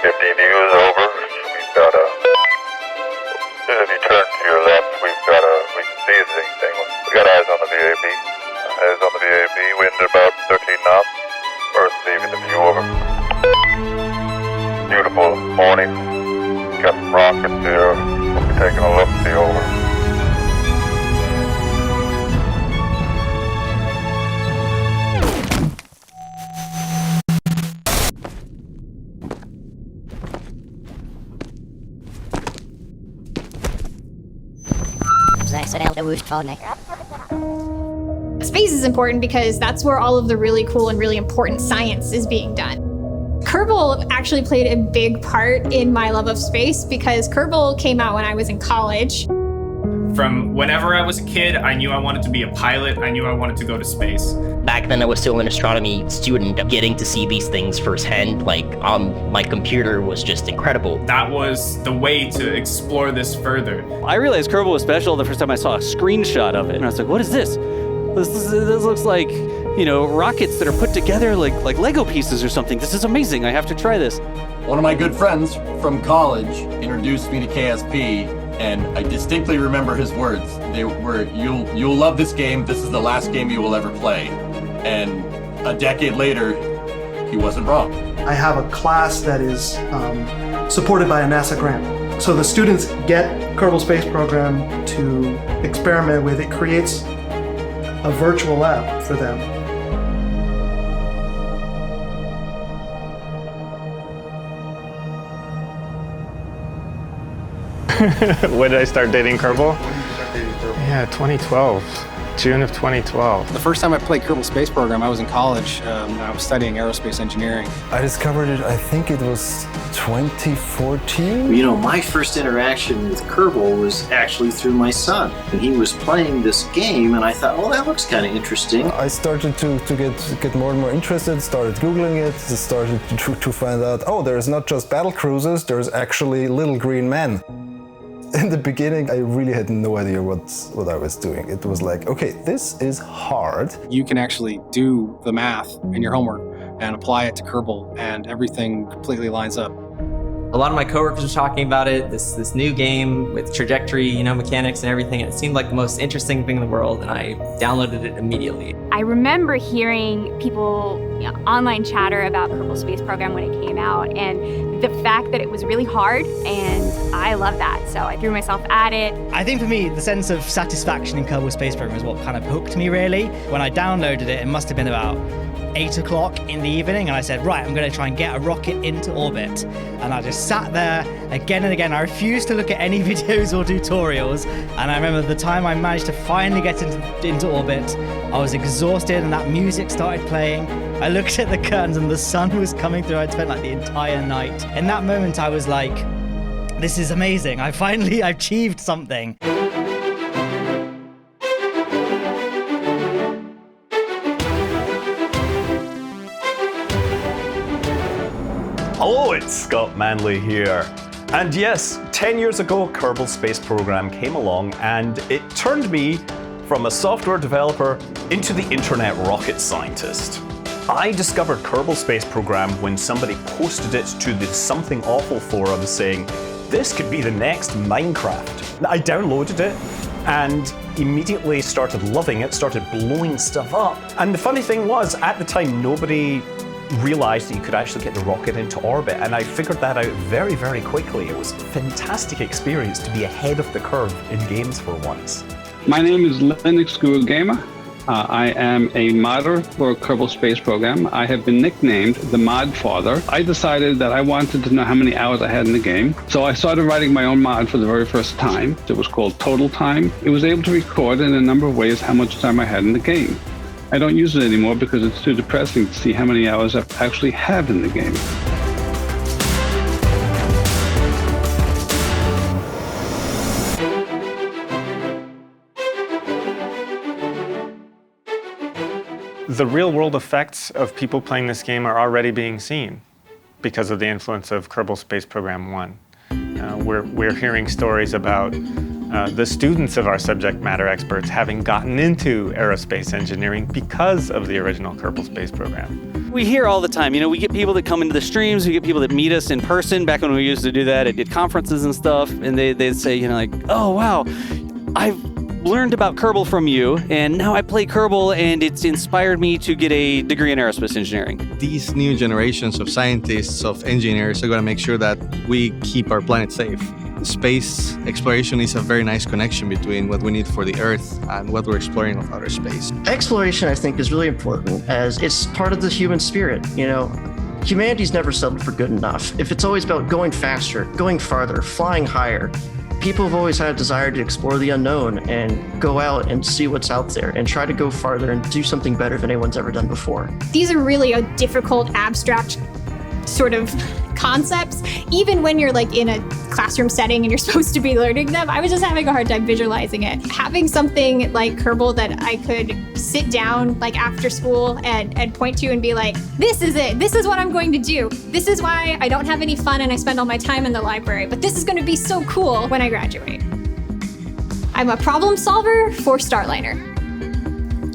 DVU is over. We've got a... If you turn to your left, we can see anything. We got eyes on the VAB. Eyes on the VAB, wind about 13 knots. Earth leaving the view over. Beautiful morning. Got some rockets here. We'll be taking a look, see over. Space is important because that's where all of the really cool and really important science is being done. Kerbal actually played a big part in my love of space because Kerbal came out when I was in college. From whenever I was a kid, I knew I wanted to be a pilot. I knew I wanted to go to space. Back then, I was still an astronomy student. Getting to see these things firsthand, like on my computer, was just incredible. That was the way to explore this further. I realized Kerbal was special the first time I saw a screenshot of it. And I was like, what is this? This looks like, you know, rockets that are put together like Lego pieces or something. This is amazing. I have to try this. One of my good friends from college introduced me to KSP, and I distinctly remember his words. They were, you'll love this game. This is the last game you will ever play. And a decade later, he wasn't wrong. I have a class that is supported by a NASA grant. So the students get Kerbal Space Program to experiment with. It creates a virtual lab for them. When did I start dating Kerbal? Yeah, 2012. June of 2012. The first time I played Kerbal Space Program, I was in college. I was studying aerospace engineering. I discovered it, I think it was 2014. You know, my first interaction with Kerbal was actually through my son. And he was playing this game, and I thought, well, that looks kind of interesting. I started to get more and more interested, started Googling it, started to find out, oh, there's not just battle cruisers, there's actually little green men. In the beginning, I really had no idea what I was doing. It was like, okay, this is hard. You can actually do the math in your homework and apply it to Kerbal, and everything completely lines up. A lot of my coworkers were talking about it, this new game with trajectory, you know, mechanics and everything. And it seemed like the most interesting thing in the world, and I downloaded it immediately. I remember hearing people, you know, online chatter about Kerbal Space Program when it came out, and the fact that it was really hard, and I love that. So I threw myself at it. I think for me, the sense of satisfaction in Kerbal Space Program is what kind of hooked me, really. When I downloaded it, it must have been about 8 o'clock in the evening, and I said, right, I'm going to try and get a rocket into orbit. And I just sat there again and again. I refused to look at any videos or tutorials. And I remember the time I managed to finally get into orbit, I was exhausted and that music started playing. I looked at the curtains and the sun was coming through. I'd spent like the entire night. In that moment, I was like, this is amazing. I finally achieved something. Hello, it's Scott Manley here. And yes, 10 years ago, Kerbal Space Program came along and it turned me from a software developer into the internet rocket scientist. I discovered Kerbal Space Program when somebody posted it to the Something Awful forum saying, this could be the next Minecraft. I downloaded it and immediately started loving it, started blowing stuff up. And the funny thing was, at the time, nobody realized that you could actually get the rocket into orbit, and I figured that out very, very quickly. It was a fantastic experience to be ahead of the curve in games for once. My name is Linux Guru Gamer. I am a modder for Kerbal Space Program. I have been nicknamed the Mod Father. I decided that I wanted to know how many hours I had in the game, so I started writing my own mod for the very first time. It was called Total Time. It was able to record in a number of ways how much time I had in the game. I don't use it anymore because it's too depressing to see how many hours I actually have in the game. The real-world effects of people playing this game are already being seen because of the influence of Kerbal Space Program 1. We're hearing stories about the students of our subject matter experts having gotten into aerospace engineering because of the original Kerbal Space Program. We hear all the time, we get people that come into the streams, we get people that meet us in person back when we used to do that at conferences and stuff, and they'd say, oh, wow, I've learned about Kerbal from you, and now I play Kerbal, and it's inspired me to get a degree in aerospace engineering. These new generations of scientists, of engineers, are going to make sure that we keep our planet safe. Space exploration is a very nice connection between what we need for the Earth and what we're exploring of outer space. Exploration, I think, is really important as it's part of the human spirit. Humanity's never settled for good enough. If it's always about going faster, going farther, flying higher, people have always had a desire to explore the unknown and go out and see what's out there and try to go farther and do something better than anyone's ever done before. These are really a difficult, abstract sort of concepts. Even when you're in a classroom setting and you're supposed to be learning them, I was just having a hard time visualizing it. Having something like Kerbal that I could sit down after school and point to and be like, this is it. This is what I'm going to do. This is why I don't have any fun and I spend all my time in the library, but this is going to be so cool when I graduate. I'm a problem solver for Starliner.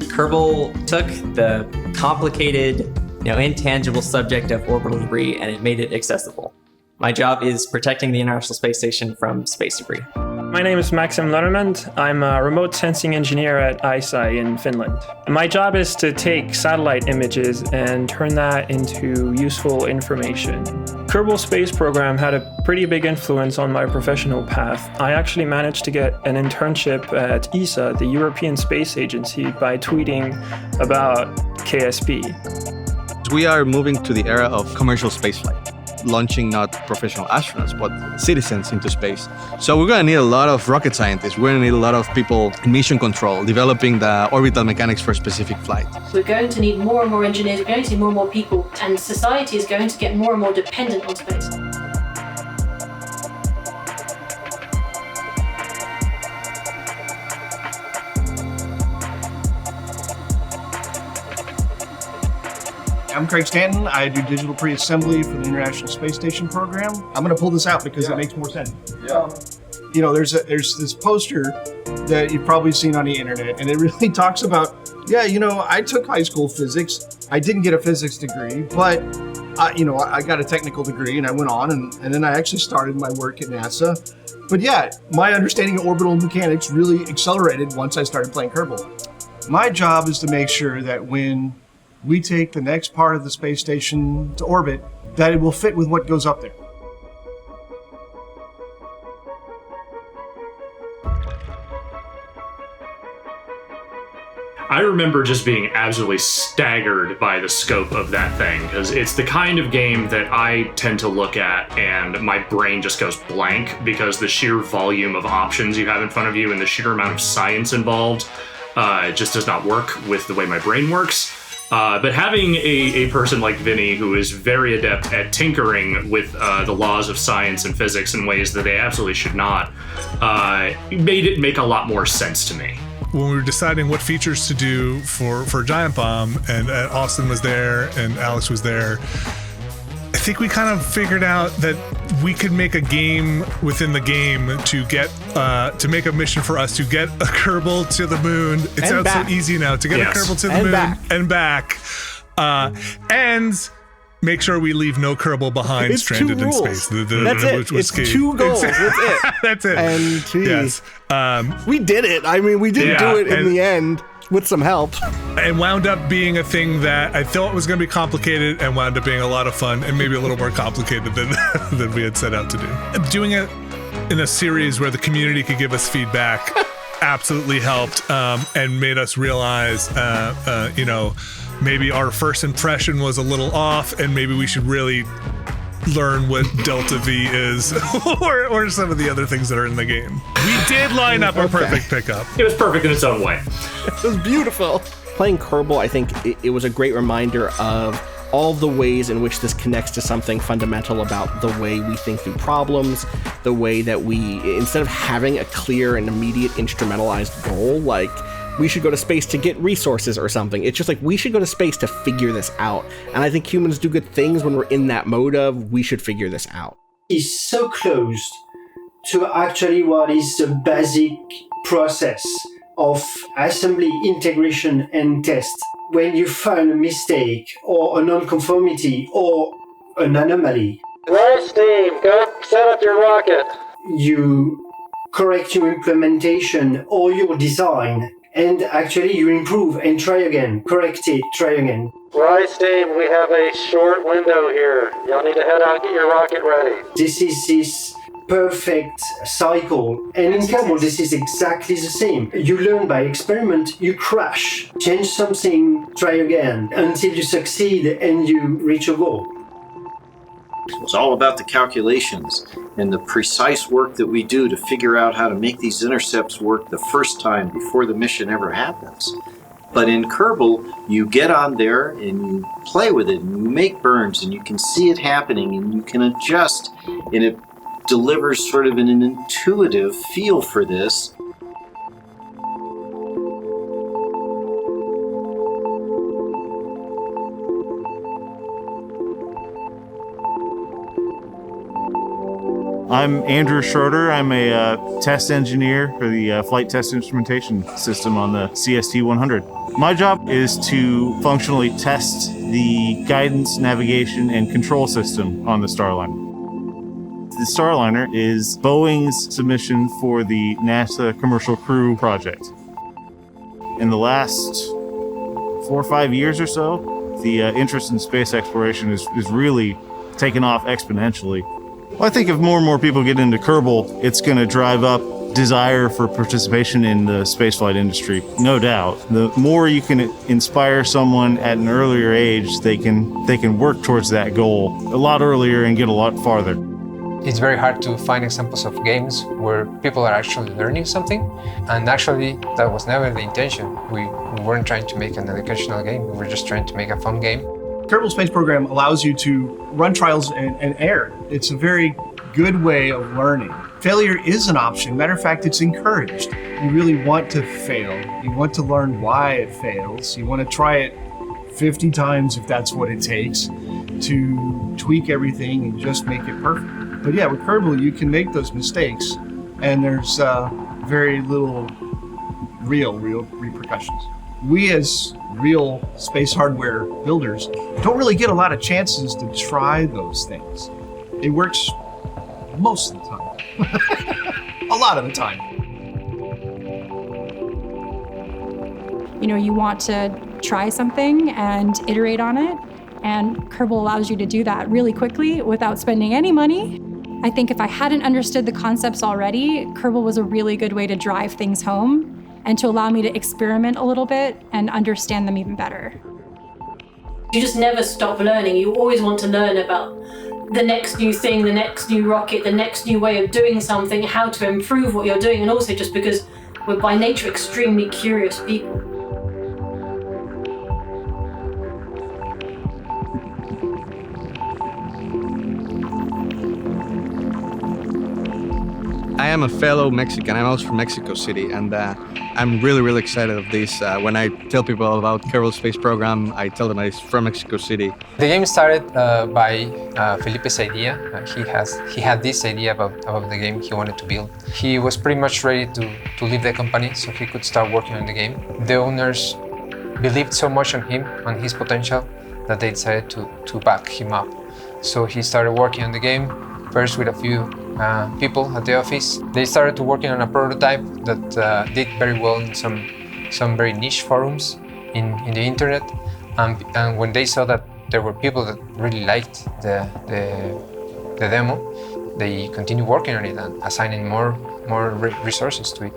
Kerbal took the complicated, intangible subject of orbital debris, and it made it accessible. My job is protecting the International Space Station from space debris. My name is Maxim Lernement. I'm a remote sensing engineer at ISAI in Finland. My job is to take satellite images and turn that into useful information. Kerbal Space Program had a pretty big influence on my professional path. I actually managed to get an internship at ESA, the European Space Agency, by tweeting about KSP. We are moving to the era of commercial spaceflight, launching not professional astronauts, but citizens into space. So we're going to need a lot of rocket scientists. We're going to need a lot of people in mission control, developing the orbital mechanics for specific flight. We're going to need more and more engineers, we're going to need more and more people, and society is going to get more and more dependent on space. I'm Craig Stanton. I do digital pre-assembly for the International Space Station program. I'm going to pull this out because it makes more sense. Yeah. There's this poster that you've probably seen on the internet, and it really talks about, I took high school physics. I didn't get a physics degree, but I got a technical degree, and I went on, and then I actually started my work at NASA. But my understanding of orbital mechanics really accelerated once I started playing Kerbal. My job is to make sure that when we take the next part of the space station to orbit, that it will fit with what goes up there. I remember just being absolutely staggered by the scope of that thing, because it's the kind of game that I tend to look at and my brain just goes blank, because the sheer volume of options you have in front of you and the sheer amount of science involved just does not work with the way my brain works. But having a person like Vinny, who is very adept at tinkering with the laws of science and physics in ways that they absolutely should not, made it make a lot more sense to me. When we were deciding what features to do for Giant Bomb, and Austin was there and Alex was there, I think we kind of figured out that we could make a game within the game to get to make a mission for us to get a Kerbal to the moon. It sounds so easy now, to get a Kerbal to the moon and back, and make sure we leave no Kerbal behind it's stranded in space. That's it. It's key. 2 goals. That's it. That's it. And geez, yes. We did it. I mean, we did do it in the end. With some help. And wound up being a thing that I thought was going to be complicated and wound up being a lot of fun and maybe a little more complicated than we had set out to do. Doing it in a series where the community could give us feedback absolutely helped and made us realize, maybe our first impression was a little off and maybe we should really learn what Delta V is or some of the other things that are in the game. We did line up a perfect pickup. It was perfect in its own way. It was beautiful. Playing Kerbal, I think it was a great reminder of all the ways in which this connects to something fundamental about the way we think through problems, the way that we, instead of having a clear and immediate instrumentalized goal, like we should go to space to get resources or something. It's just like we should go to space to figure this out. And I think humans do good things when we're in that mode of we should figure this out. It's so closed to actually what is the basic process of assembly, integration, and test. When you find a mistake or a non-conformity or an anomaly, right, Steve, go set up your rocket. You correct your implementation or your design, and actually you improve and try again, correct it, try again. Right, Steve, we have a short window here. You'll need to head out and get your rocket ready. This is this perfect cycle, and in Kerbal this is exactly the same. You learn by experiment, you crash, change something, try again, until you succeed and you reach a goal. It's all about the calculations and the precise work that we do to figure out how to make these intercepts work the first time before the mission ever happens. But in Kerbal, you get on there and you play with it and you make burns and you can see it happening and you can adjust, and it delivers sort of an intuitive feel for this. I'm Andrew Schroeder. I'm a test engineer for the flight test instrumentation system on the CST-100. My job is to functionally test the guidance, navigation, and control system on the Starliner. The Starliner is Boeing's submission for the NASA Commercial Crew project. In the last 4 or 5 years or so, the interest in space exploration is really taken off exponentially. Well, I think if more and more people get into Kerbal, it's going to drive up desire for participation in the spaceflight industry, no doubt. The more you can inspire someone at an earlier age, they can work towards that goal a lot earlier and get a lot farther. It's very hard to find examples of games where people are actually learning something, and actually that was never the intention. We weren't trying to make an educational game, we were just trying to make a fun game. Kerbal Space Program allows you to run trials and error. It's a very good way of learning. Failure is an option. Matter of fact, it's encouraged. You really want to fail. You want to learn why it fails. You want to try it 50 times if that's what it takes to tweak everything and just make it perfect. But yeah, with Kerbal, you can make those mistakes and there's very little real repercussions. We as real space hardware builders don't really get a lot of chances to try those things. It works most of the time. A lot of the time. You know, you want to try something and iterate on it, and Kerbal allows you to do that really quickly without spending any money. I think if I hadn't understood the concepts already, Kerbal was a really good way to drive things home and to allow me to experiment a little bit and understand them even better. You just never stop learning. You always want to learn about the next new thing, the next new rocket, the next new way of doing something, how to improve what you're doing, and also just because we're by nature extremely curious people. I am a fellow Mexican. I'm also from Mexico City, and I'm really excited of this. When I tell people about Kerbal Space Program, I tell them I'm from Mexico City. The game started by Felipe's idea. He had this idea about the game he wanted to build. He was pretty much ready to leave the company so he could start working on the game. The owners believed so much on him, on his potential, that they decided to back him up. So he started working on the game, first with a few people at the office. They started working on a prototype that did very well in some very niche forums in the internet. And when they saw that there were people that really liked the demo, they continued working on it and assigning more resources to it.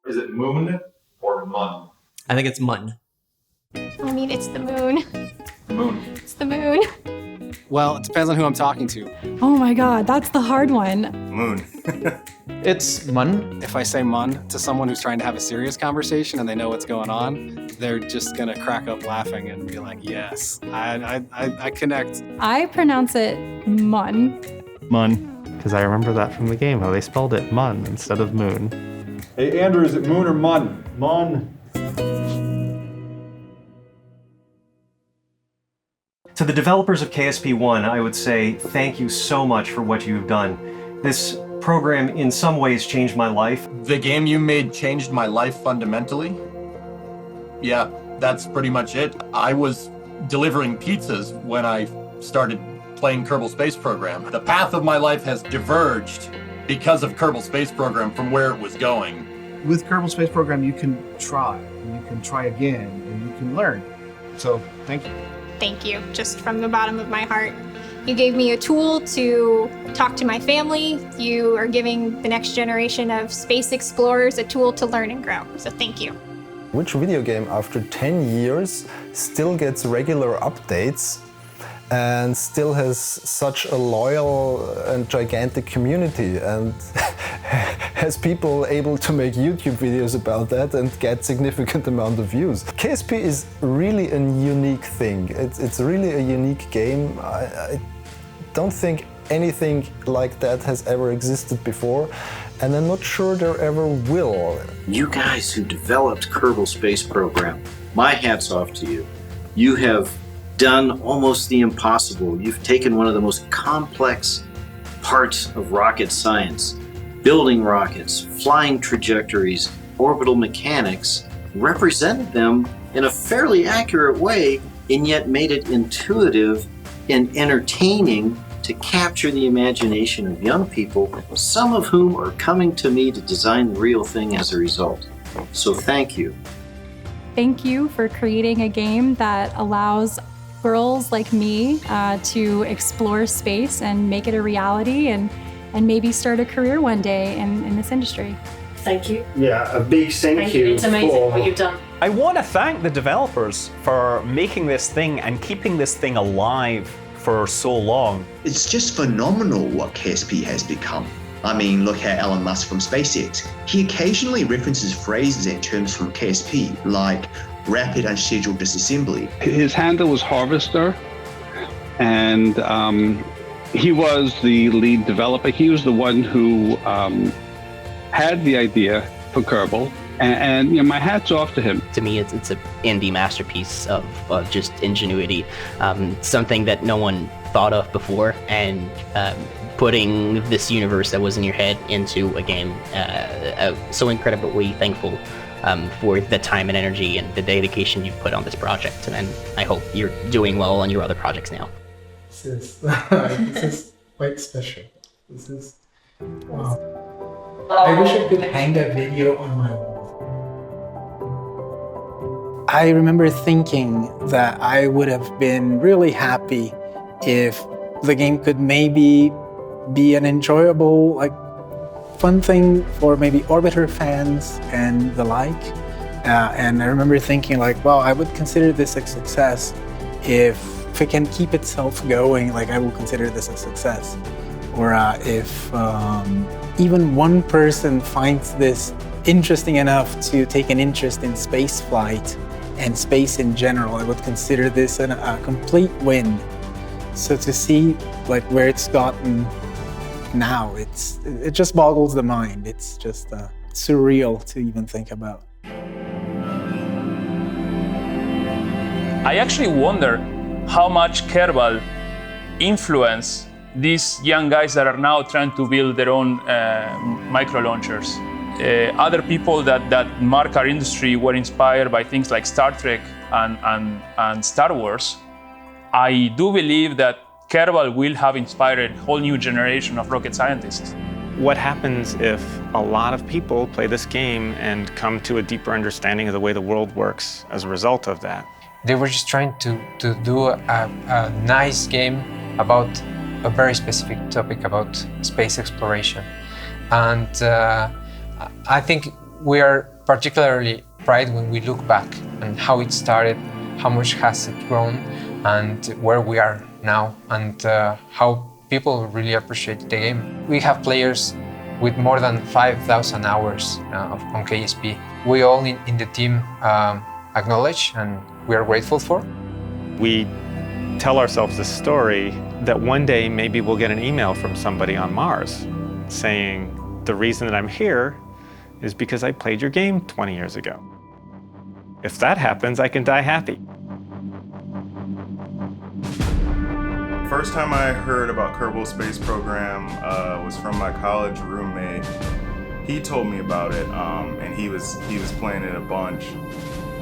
Is it moon or mun? I think it's mun. I mean, it's the moon. Moon. It's the moon. Well, it depends on who I'm talking to. Oh my God, that's the hard one. Moon. It's mun. If I say mun to someone who's trying to have a serious conversation and they know what's going on, they're just gonna crack up laughing and be like, yes, I connect. I pronounce it mun. Mun. Because I remember that from the game, how they spelled it mun instead of moon. Hey, Andrew, is it Moon or Mun? Mun. To the developers of KSP-1, I would say thank you so much for what you've done. This program in some ways changed my life. The game you made changed my life fundamentally. Yeah, that's pretty much it. I was delivering pizzas when I started playing Kerbal Space Program. The path of my life has diverged because of Kerbal Space Program from where it was going. With Kerbal Space Program, you can try, and you can try again, and you can learn. So, thank you. Thank you, just from the bottom of my heart. You gave me a tool to talk to my family. You are giving the next generation of space explorers a tool to learn and grow. So thank you. Which video game after 10 years still gets regular updates and still has such a loyal and gigantic community and has people able to make YouTube videos about that and get significant amount of views. KSP is really a unique thing. It's really a unique game. I don't think anything like that has ever existed before, and I'm not sure there ever will. You guys who developed Kerbal Space Program, my hat's off to you. You have done almost the impossible. You've taken one of the most complex parts of rocket science, building rockets, flying trajectories, orbital mechanics, represented them in a fairly accurate way, and yet made it intuitive and entertaining to capture the imagination of young people, some of whom are coming to me to design the real thing as a result. So thank you. Thank you for creating a game that allows girls like me to explore space and make it a reality and maybe start a career one day in this industry. Thank you. Yeah, a big thank you. It's amazing what you've done. I want to thank the developers for making this thing and keeping this thing alive for so long. It's just phenomenal what KSP has become. I mean, look at Elon Musk from SpaceX. He occasionally references phrases and terms from KSP, like rapid unscheduled disassembly. His handle was Harvester, and he was the lead developer. He was the one who had the idea for Kerbal, and you know, my hat's off to him. To me, it's an indie masterpiece of just ingenuity, something that no one thought of before, and putting this universe that was in your head into a game. So incredibly thankful for the time and energy and the dedication you've put on this project, and I hope you're doing well on your other projects now. This is quite special. This is wow. I wish I could hang that video on my wall. I remember thinking that I would have been really happy if the game could maybe be an enjoyable, fun thing for maybe Orbiter fans and the like. And I remember thinking well, I would consider this a success if it can keep itself going, I will consider this a success. Or if even one person finds this interesting enough to take an interest in space flight and space in general, I would consider this a complete win. So to see where it's gotten now, it just boggles the mind. It's just surreal to even think about. I actually wonder how much Kerbal influenced these young guys that are now trying to build their own micro launchers. Other people that mark our industry were inspired by things like Star Trek and Star Wars. I do believe that Kerbal will have inspired a whole new generation of rocket scientists. What happens if a lot of people play this game and come to a deeper understanding of the way the world works as a result of that? They were just trying to do a nice game about a very specific topic about space exploration. And I think we are particularly proud when we look back and how it started, how much has it grown, and where we are now, and how people really appreciate the game. We have players with more than 5,000 hours on KSP. We all in the team acknowledge and we are grateful for. We tell ourselves this story that one day maybe we'll get an email from somebody on Mars saying, the reason that I'm here is because I played your game 20 years ago. If that happens, I can die happy. First time I heard about Kerbal Space Program was from my college roommate. He told me about it, and he was playing it a bunch.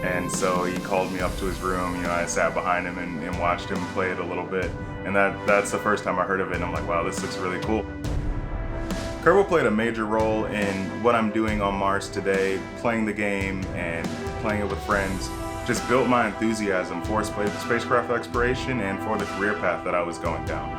And so he called me up to his room. You know, I sat behind him and watched him play it a little bit. And that's the first time I heard of it. And I'm like, wow, this looks really cool. Kerbal played a major role in what I'm doing on Mars today. Playing the game and playing it with friends just built my enthusiasm for spacecraft exploration and for the career path that I was going down.